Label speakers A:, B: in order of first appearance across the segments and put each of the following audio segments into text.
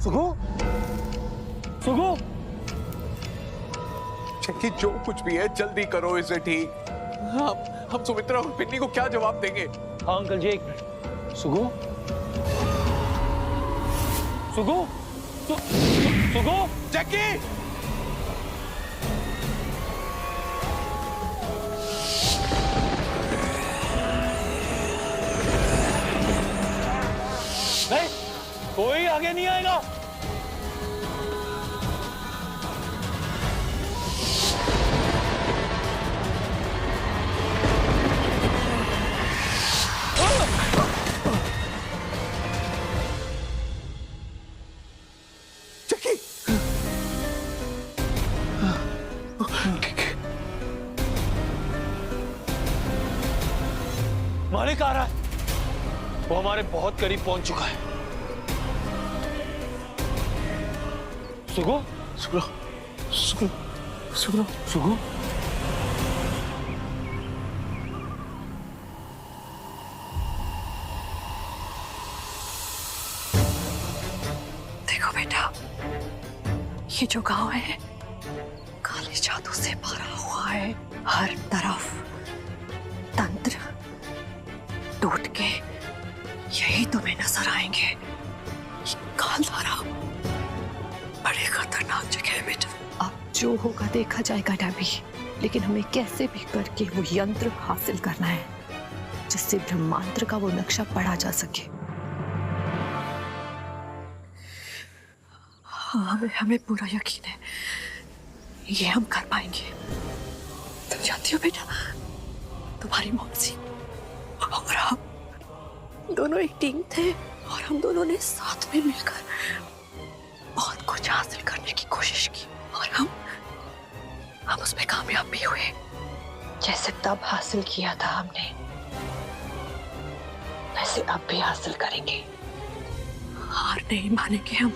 A: सुगु, सुगु,
B: चक्की जो कुछ भी है जल्दी करो इसे ठीक। हम सुमित्रा और पिन्नी को क्या जवाब देंगे?
A: हाँ अंकल जी, एक मिनट। सुगु, सुगु, सुगु,
B: चक्की!
A: नहीं, कोई आगे नहीं आएगा।
B: चक्की!
A: मालिक आ रहा है, वो हमारे बहुत करीब पहुंच चुका है। सुगु, सुगु, सुगु, सुगु, सुगु।
C: देखो बेटा, ये जो गांव है काले जादू से भरा हुआ है। हर तरफ तंत्र टूट के यही तुम्हें नजर आएंगे। कालधारा बड़े खतरनाक जगह है बेटा। अब जो होगा देखा जाएगा डैबी, लेकिन हमें कैसे भी करके वो यंत्र हासिल करना है जिससे ब्रह्मांत्र का वो नक्शा पढ़ा जा सके। हमें पूरा यकीन है ये हम कर पाएंगे। तुम जानती हो बेटा, तुम्हारी मौसी और हम दोनों एक टीम थे और हम दोनों ने साथ में मिलकर बहुत कुछ हासिल करने की कोशिश की और हम उसमें कामयाब भी हुए। जैसे तब हासिल किया था हमने, वैसे अब भी हासिल करेंगे। हार नहीं मानेंगे हम।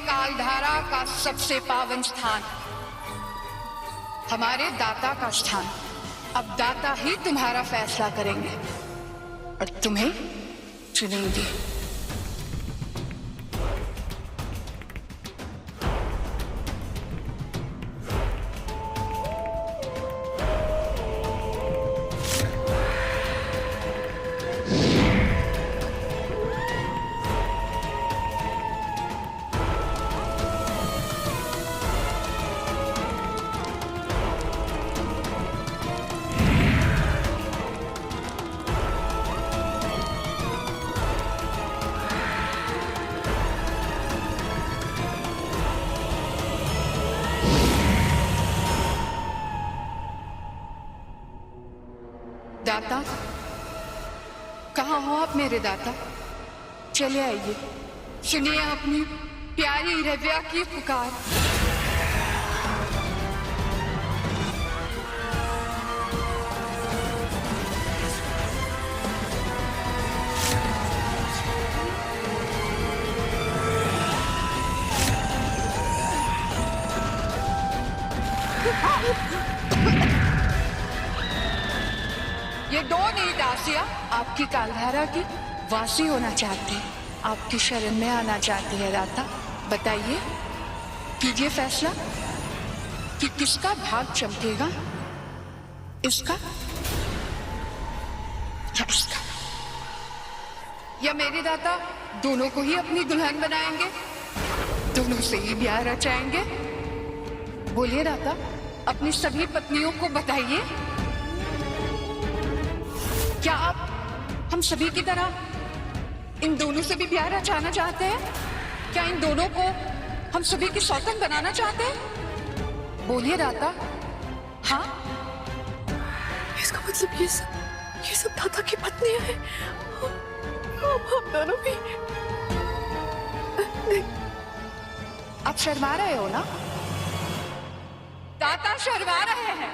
D: कालधारा का सबसे पावन स्थान, हमारे दाता का स्थान। अब दाता ही तुम्हारा फैसला करेंगे और तुम्हें चुनेंगे। दाता, कहाँ हो आप मेरे दाता? चले आइए, सुनिए अपनी प्यारी रव्या की पुकार। ये दो नीड आसिया आपकी कालधारा की वासी होना चाहती है, आपकी शरण में आना चाहती है। दाता बताइए, कीजिए फैसला कि किसका भाग चमकेगा, इसका या उसका। या मेरे दाता दोनों को ही अपनी दुल्हन बनाएंगे, दोनों से ही ब्याह रचाएंगे। बोलिए दाता, अपनी सभी पत्नियों को बताइए, क्या आप हम सभी की तरह इन दोनों से भी ब्याह रचाना चाहते हैं? क्या इन दोनों को हम सभी की सौतन बनाना चाहते हैं? बोलिए दाता। हाँ,
C: इसका मतलब ये सब दाता की पत्नियां हैं। हम दोनों भी।
D: आप शर्मा रहे हो ना? दाता शर्मा रहे हैं।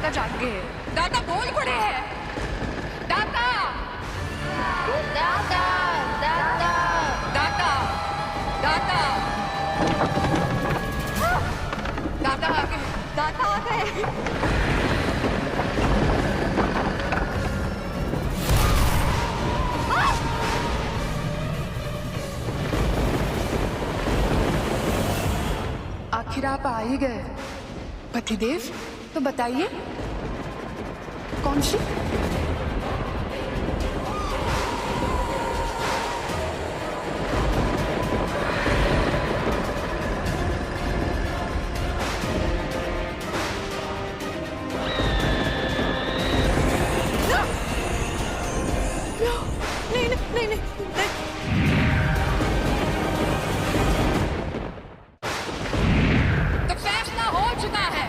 D: दाता जाग गए हैं। दाता बोल पड़े हैं। दाता दाता दाता दाता दाता दाता आ गए।
C: दाता आ गए।
D: आखिर आप आ ही गए। पतिदेव, तो बताइए कौन सी?
C: नहीं।
D: तो फैसला हो चुका है।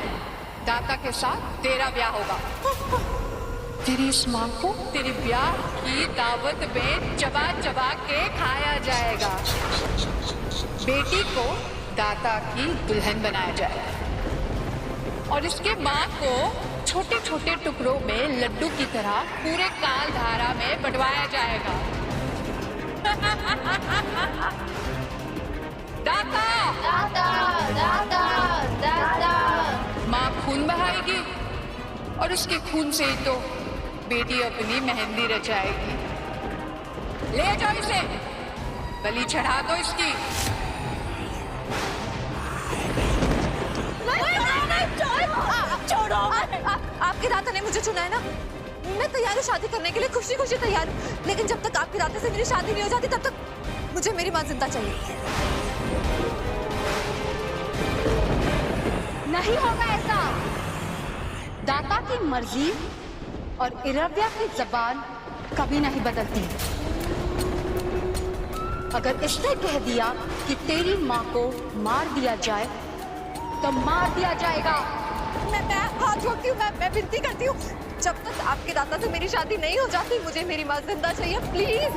D: दाता के साथ तेरा ब्याह होगा। तेरी इस मां को तेरे ब्याह की दावत में चबा चबा के खाया जाएगा। बेटी को दाता की दुल्हन बनाया जाएगा और इसके मां को छोटे छोटे टुकड़ों में लड्डू की तरह पूरे कालधारा में बंटवाया जाएगा। दाता दाता दाता दाता माँ खून बहाएगी और उसके खून से ही तो बेटी अपनी मेहंदी रचाएगी। ले जाओ इसे, बलि चढ़ा दो इसकी।
C: छोड़ो। आपके दाता ने मुझे चुना है ना। मैं तैयार हूँ शादी करने के लिए, खुशी खुशी तैयार हूँ। लेकिन जब तक आपके दाता से मेरी शादी नहीं हो जाती तब तक मुझे मेरी माँ जिंदा चाहिए।
E: नहीं होगा ऐसा। दाता की मर्जी और इरव्या की जबान कभी नहीं बदलती। अगर इसने कह दिया कि तेरी माँ को मार दिया जाए तो मार दिया जाएगा।
C: मैं हाथ जोड़ती हूँ, मैं विनती करती हूँ, जब तक आपके दाता से मेरी शादी नहीं हो जाती मुझे मेरी माँ जिंदा चाहिए। प्लीज,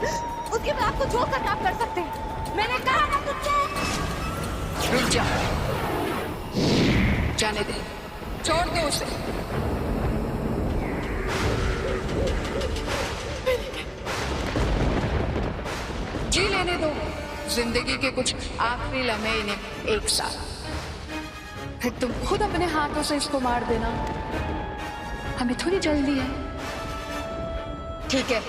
C: उसके बाद आपको जो करना आप कर सकते हैं।
E: मैंने कहा ना तुझसे।
D: रुक जा, जाने दे, छोड़ दो उसे। जी लेने दो जिंदगी के कुछ आखिरी लम्हे इन्हें एक साथ, फिर तुम खुद अपने हाथों से इसको मार देना। हमें थोड़ी जल्दी है।
E: ठीक है,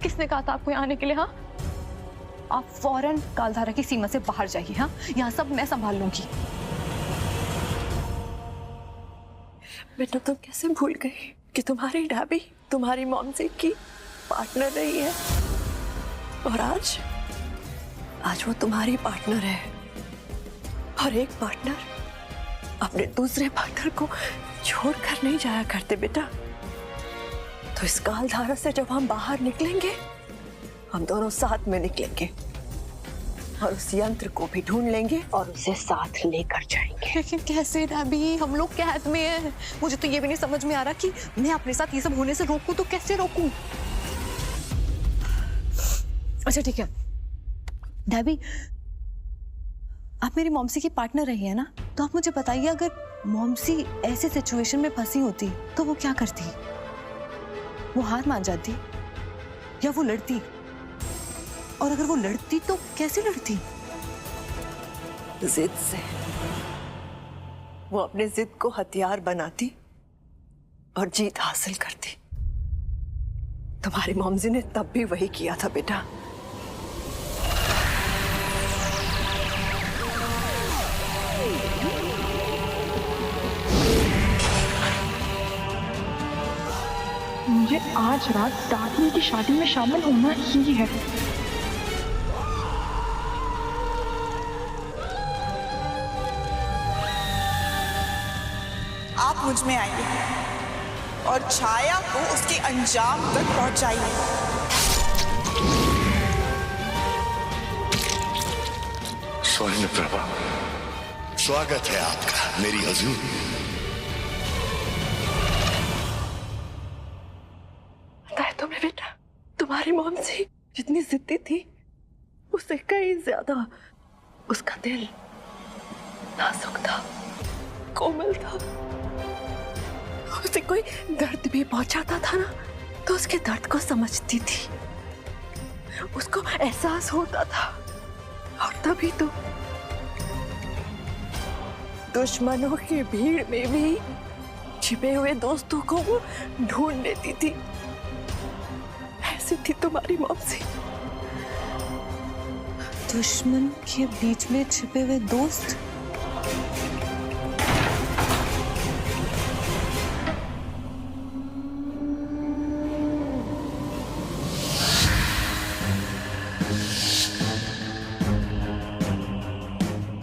C: किसने कहा था आपको यहाँ आने के लिए? हाँ, आप फौरन कालधारा की सीमा से बाहर जाइए। हाँ, यहाँ सब मैं संभाल लूंगी। बेटा, तुम कैसे भूल गई कि तुम्हारी डैबी तुम्हारी मॉमसी की पार्टनर रही है, और आज वो तुम्हारी पार्टनर है। और एक पार्टनर अपने दूसरे पार्टनर को छोड़कर नहीं जाया करते बेटा। तो इस कालधारा से जब हम बाहर निकलेंगे, हम दोनों साथ में निकलेंगे और उस यंत्र को भी ढूंढ लेंगे और उसे साथ लेकर जाएंगे। लेकिन कैसे डैबी? हम लोग कैद में हैं। मुझे तो ये भी नहीं समझ में आ रहा कि मैं अपने साथ ये सब होने से रोकूं तो कैसे रोकूं? अच्छा ठीक है डैबी, आप मेरी मॉमसी की पार्टनर रही है ना, तो आप मुझे बताइए, अगर मॉमसी ऐसे सिचुएशन में फंसी होती तो वो क्या करती? वो हार मान जाती या वो लड़ती? और अगर वो लड़ती तो कैसे लड़ती? जिद से। वो अपने जिद को हथियार बनाती और जीत हासिल करती। तुम्हारी मॉमजी ने तब भी वही किया था बेटा।
F: मुझे आज रात दादी की शादी में शामिल होना ही है। आप मुझ में आइए और छाया को उसके अंजाम तक पहुंचाइए।
G: स्वर्ण प्रभा, स्वागत है आपका मेरी हजूर।
C: पता है तुम्हें बेटा, तुम्हारी मॉम से जितनी जिद्दी थी उससे कहीं ज्यादा उसका दिल नाजुक था, कोमल था। उसे कोई दर्द भी पहुंचाता था ना तो उसके दर्द को समझती थी, उसको एहसास होता था। और तभी तो दुश्मनों की भीड़ में भी छिपे हुए दोस्तों को वो ढूंढ लेती थी। ऐसी थी तुम्हारी मौसी।
H: दुश्मन के बीच में छिपे हुए दोस्त?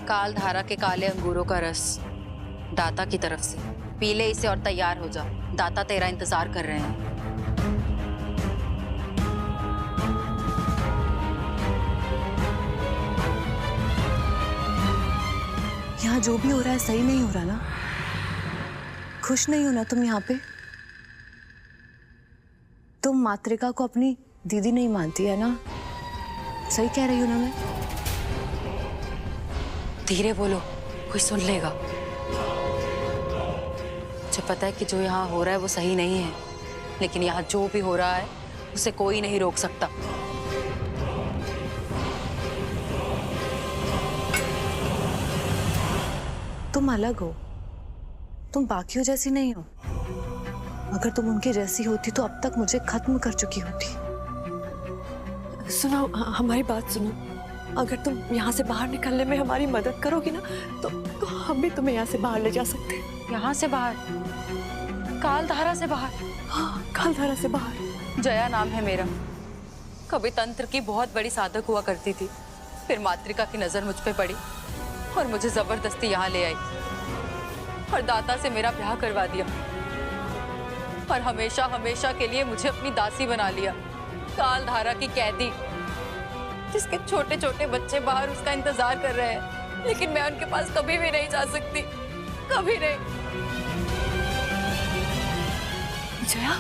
I: कालधारा के काले अंगूरों का रस दाता की तरफ से, पी ले इसे और तैयार हो जा। दाता तेरा इंतजार कर रहे हैं।
H: यहाँ जो भी हो रहा है सही नहीं हो रहा ना? खुश नहीं हो ना तुम यहाँ पे? तुम मातृका को अपनी दीदी नहीं मानती है ना? सही कह रही हूँ ना मैं?
I: धीरे बोलो, कोई सुन लेगा। मुझे पता है कि जो यहाँ हो रहा है वो सही नहीं है, लेकिन यहाँ जो भी हो रहा है उसे कोई नहीं रोक सकता।
H: तुम अलग हो, तुम बाकियों जैसी नहीं हो। अगर तुम उनकी जैसी होती तो अब तक मुझे खत्म कर चुकी होती।
C: सुनो, हमारी बात सुनो। अगर तुम यहाँ से बाहर निकलने में हमारी मदद करोगी ना तो हम भी तुम्हें यहाँ से बाहर ले जा सकते हैं।
I: यहाँ से बाहर? कालधारा से बाहर?
C: हाँ, कालधारा से बाहर।
I: जया नाम है मेरा। कभी तंत्र की बहुत बड़ी साधक हुआ करती थी, फिर मातृका की नजर मुझ पे पड़ी और मुझे जबरदस्ती यहाँ ले आई और दाता से मेरा ब्याह करवा दिया और हमेशा हमेशा के लिए मुझे अपनी दासी बना लिया। कालधारा की कैदी, जिसके छोटे छोटे बच्चे बाहर उसका इंतजार कर रहे हैं, लेकिन मैं उनके पास कभी भी नहीं जा सकती, कभी नहीं।
C: जया,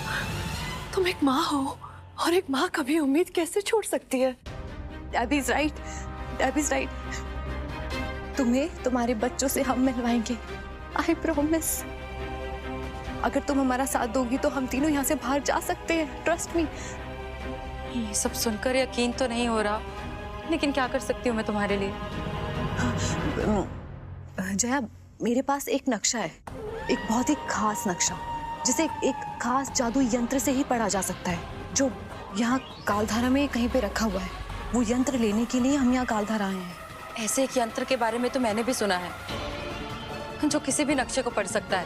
C: तुम एक माँ हो और एक माँ कभी उम्मीद कैसे छोड़ सकती है?
H: Abby is right, Abby is right। तुम्हें तुम्हारे बच्चों से हम मिलवाएंगे, I promise। अगर तुम हमारा साथ दोगी तो हम तीनों यहाँ से बाहर जा सकते हैं, ट्रस्ट मी।
I: ये सब सुनकर यकीन तो नहीं हो रहा, लेकिन क्या कर सकती हूँ मैं तुम्हारे लिए?
H: जया, मेरे पास एक नक्शा है, एक बहुत ही खास नक्शा, जिसे एक खास जादू यंत्र से ही पढ़ा जा सकता है, जो यहाँ कालधारा में कहीं पे रखा हुआ है। वो यंत्र लेने के लिए हम यहाँ कालधारा आए हैं।
I: ऐसे एक यंत्र के बारे में तो मैंने भी सुना है, जो किसी भी नक्शे को पढ़ सकता है।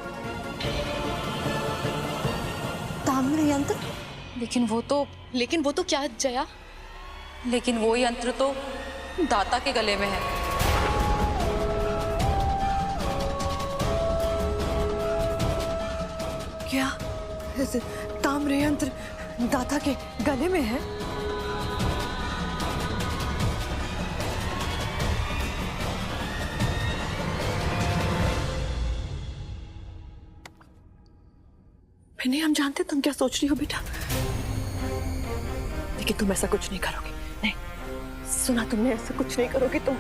H: ताम्र यंत्र?
I: लेकिन वो तो क्या जया? लेकिन वो यंत्र तो दाता के गले में है।
C: क्या ताम्र यंत्र दाता के गले में है? पिन्नी, हम जानते तुम क्या सोच रही हो बेटा, लेकिन तुम ऐसा कुछ नहीं करोगे। नहीं, सुना तुमने, ऐसा कुछ नहीं करोगे तुम।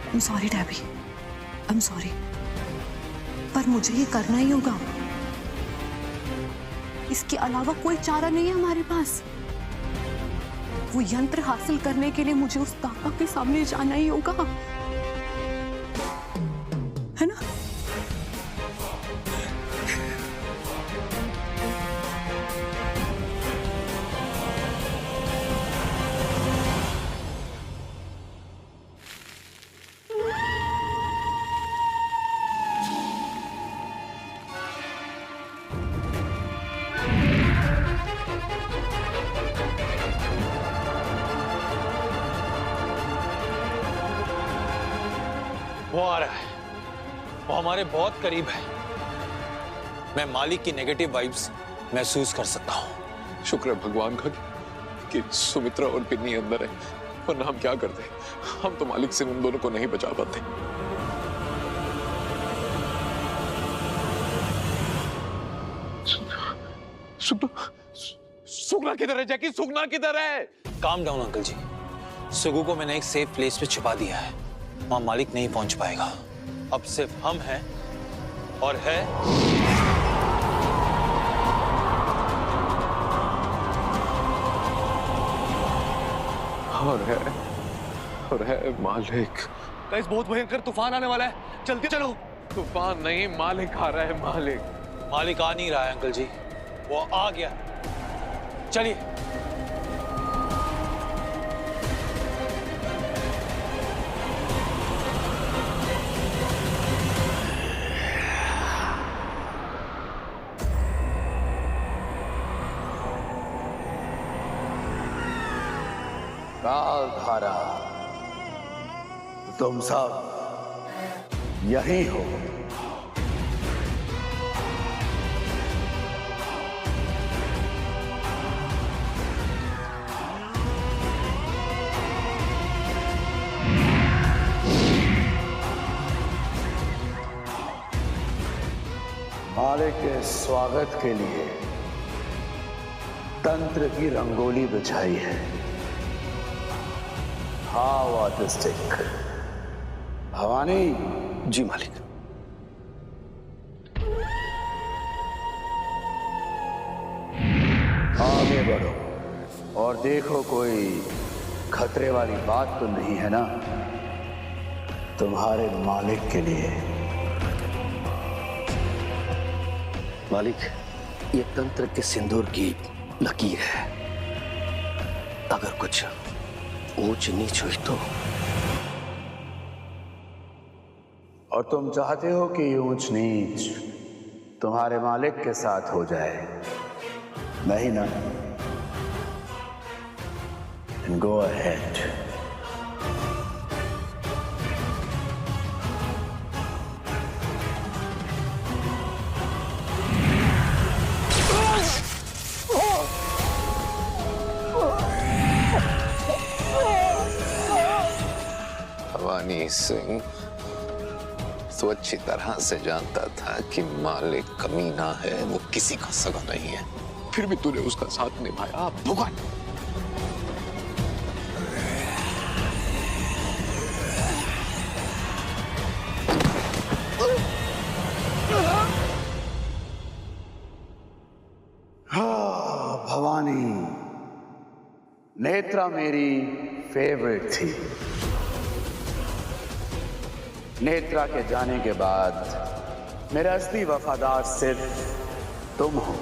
H: I'm sorry Debi, I'm sorry, पर मुझे ये करना ही होगा। इसके अलावा कोई चारा नहीं है हमारे पास। वो यंत्र हासिल करने के लिए मुझे उस दाता के सामने जाना ही होगा, है ना?
A: वो आ रहा है, वो हमारे बहुत करीब है। मैं मालिक की नेगेटिव वाइब्स महसूस कर सकता हूँ।
B: शुक्र है भगवान का कि सुमित्रा और पिन्नी अंदर है, वरना हम क्या करते? हम तो मालिक से उन दोनों को नहीं बचा पाते। सुगना किधर है जैकी? सुगना किधर है?
A: काम डाउन अंकल जी। सुगु को मैंने एक सेफ प्लेस पे छिपा दिया है, वहां मालिक नहीं पहुंच पाएगा। अब सिर्फ हम हैं और है
B: और है मालिक।
A: गाइस, बहुत भयंकर तूफान आने वाला है, जल्दी चलो।
B: तूफान नहीं, मालिक आ रहा है।
A: मालिक आ नहीं रहा है अंकल जी, वो आ गया। चलिए।
G: कालधारा, तुम सब यही हो। मालिक के स्वागत के लिए तंत्र की रंगोली बिछाई है। How artistic. भवानी।
A: जी मालिक।
G: आगे बढ़ो और देखो कोई खतरे वाली बात तो नहीं है ना तुम्हारे मालिक के लिए।
J: मालिक, ये तंत्र के सिंदूर की लकीर है। अगर कुछ ऊंच नीच हुई तो।
G: और तुम चाहते हो कि ऊंच नीच तुम्हारे मालिक के साथ हो जाए, नहीं ना? Go ahead.
B: भवानी सिंह तो अच्छी तरह से जानता था कि मालिक कमीना है, वो किसी का सगा नहीं है, फिर भी तूने उसका साथ निभाया। भुगत।
G: भवानी, नेत्रा मेरी फेवरेट थी। नेत्रा के जाने के बाद मेरा असली वफादार सिर्फ तुम हो।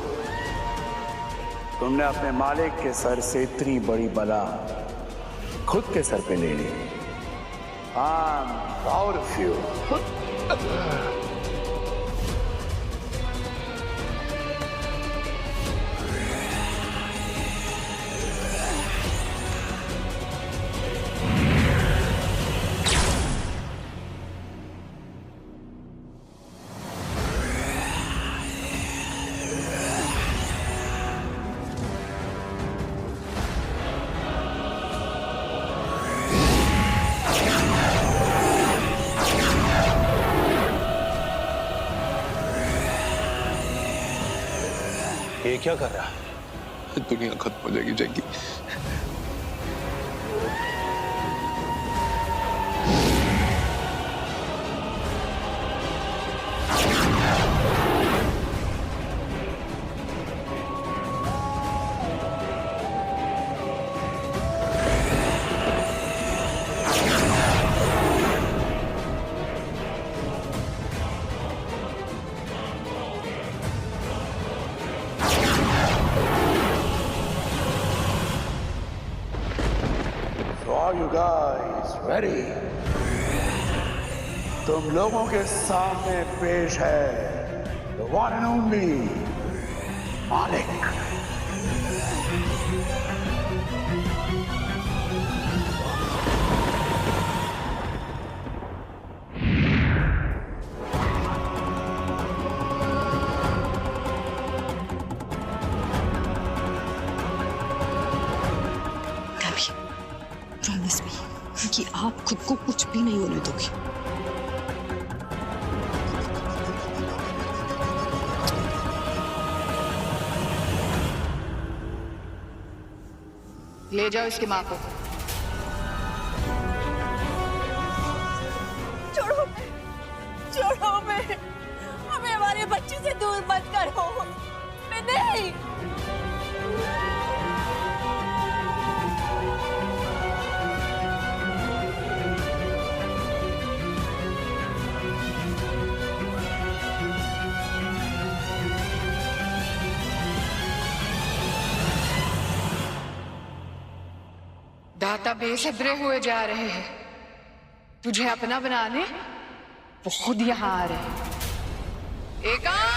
G: तुमने अपने मालिक के सर से इतनी बड़ी बला खुद के सर पे ले ली। I am proud of you.
A: ये क्या कर रहा है?
B: दुनिया खत्म हो जाएगी जैकी।
G: Are you guys ready? तुम लोगों के सामने पेश है the one and only मालिक।
H: क्योंकि आप खुद को कुछ भी नहीं होने दोगी।
D: ले जाओ इसकी माँ को।
F: छोड़ो छोड़ो, मैं हमें हमारे बच्चे से दूर मत करो। मैं नहीं।
D: दाता बेसब्रे हुए जा रहे हैं तुझे अपना बनाने। वो खुद यहाँ आ रहे हैं। एकांत!